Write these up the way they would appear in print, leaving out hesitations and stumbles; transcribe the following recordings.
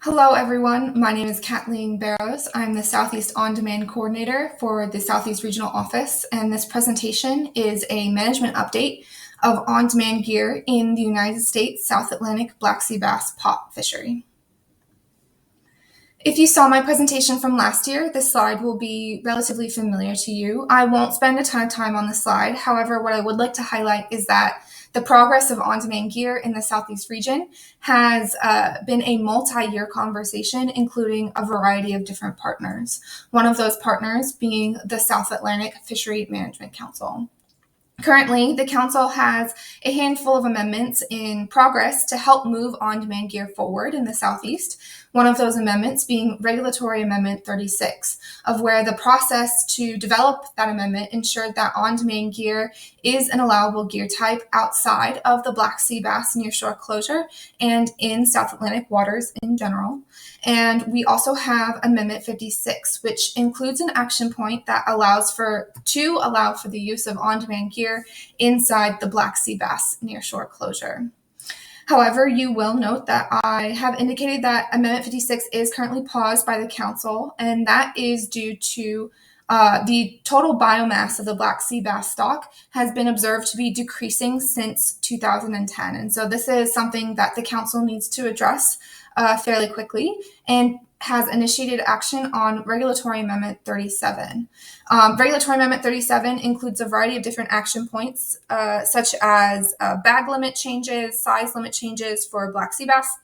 Hello, everyone. My name is Kathleen Barrows. I'm the Southeast On-Demand Coordinator for the Southeast Regional Office, and this presentation is a management update of on-demand gear in the United States South Atlantic Black Sea Bass Pot Fishery. If you saw my presentation from last year, this slide will be relatively familiar to you. I won't spend a ton of time on the slide. However, what I would like to highlight is that the progress of on-demand gear in the Southeast region has been a multi-year conversation, including a variety of different partners. One of those partners being the South Atlantic Fishery Management Council. Currently, the Council has a handful of amendments in progress to help move on-demand gear forward in the Southeast. One of those amendments being Regulatory Amendment 36, of where the process to develop that amendment ensured that on-demand gear is an allowable gear type outside of the Black Sea Bass nearshore closure and in South Atlantic waters in general. And we also have Amendment 56, which includes an action point that allows for the use of on-demand gear inside the Black Sea Bass nearshore closure. However, you will note that I have indicated that Amendment 56 is currently paused by the Council, and that is due to the total biomass of the Black Sea Bass stock has been observed to be decreasing since 2010. And so this is something that the Council needs to address fairly quickly and has initiated action on Regulatory Amendment 37. Regulatory Amendment 37 includes a variety of different action points, such as bag limit changes, size limit changes for Black Sea Bass,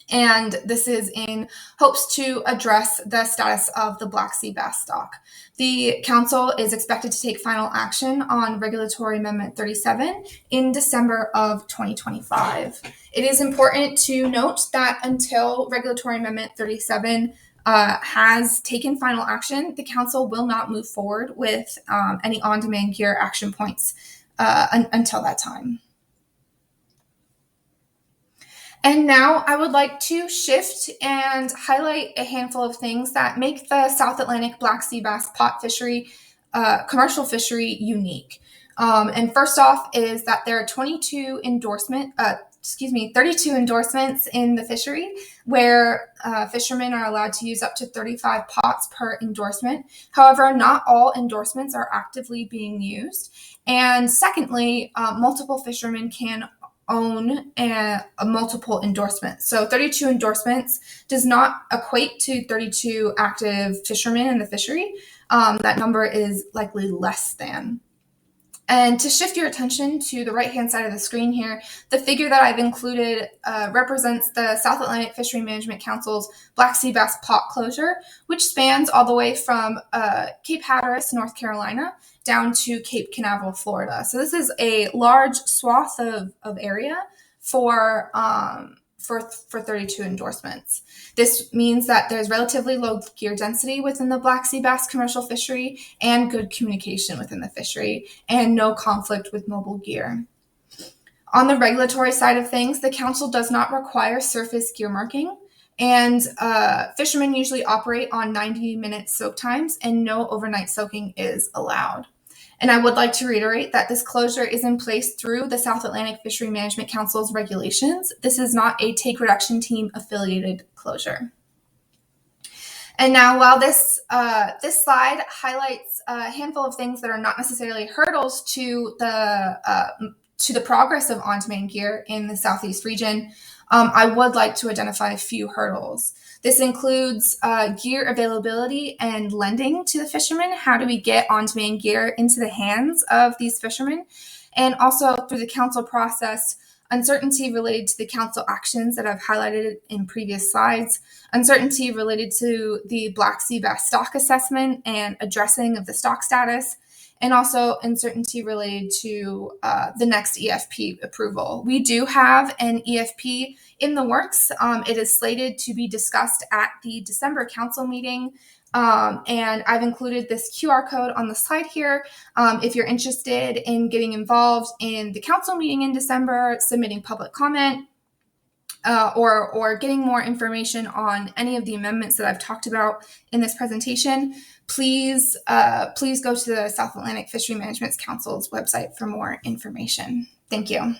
and this is in hopes to address the status of the Black Sea Bass stock. The Council is expected to take final action on Regulatory Amendment 37 in December of 2025. It is important to note that until Regulatory Amendment 37 has taken final action, the Council will not move forward with any on-demand gear action points until that time. And now I would like to shift and highlight a handful of things that make the South Atlantic Black Sea Bass pot fishery, commercial fishery, unique. And first off is that there are 32 endorsements in the fishery where fishermen are allowed to use up to 35 pots per endorsement. However, not all endorsements are actively being used. And secondly, multiple fishermen can own a multiple endorsements. So 32 endorsements does not equate to 32 active fishermen in the fishery. That number is likely less than. And to shift your attention to the right-hand side of the screen here, the figure that I've included represents the South Atlantic Fishery Management Council's Black Sea Bass pot closure, which spans all the way from Cape Hatteras, North Carolina, down to Cape Canaveral, Florida. So this is a large swath of area for 32 endorsements. This means that there's relatively low gear density within the Black Sea Bass commercial fishery and good communication within the fishery and no conflict with mobile gear. On the regulatory side of things, the Council does not require surface gear marking, and fishermen usually operate on 90-minute soak times and no overnight soaking is allowed. And I would like to reiterate that this closure is in place through the South Atlantic Fishery Management Council's regulations. This is not a take reduction team affiliated closure. And now, while this slide highlights a handful of things that are not necessarily hurdles to the progress of on-demand gear in the Southeast region, I would like to identify a few hurdles. This includes gear availability and lending to the fishermen. How do we get on-demand gear into the hands of these fishermen? And also through the Council process, uncertainty related to the Council actions that I've highlighted in previous slides, uncertainty related to the Black Sea Bass stock assessment and addressing of the stock status, and also uncertainty related to the next EFP approval. We do have an EFP in the works. It is slated to be discussed at the December Council meeting, and I've included this QR code on the slide here. If you're interested in getting involved in the Council meeting in December, submitting public comment, or getting more information on any of the amendments that I've talked about in this presentation, please go to the South Atlantic Fishery Management Council's website for more information. Thank you.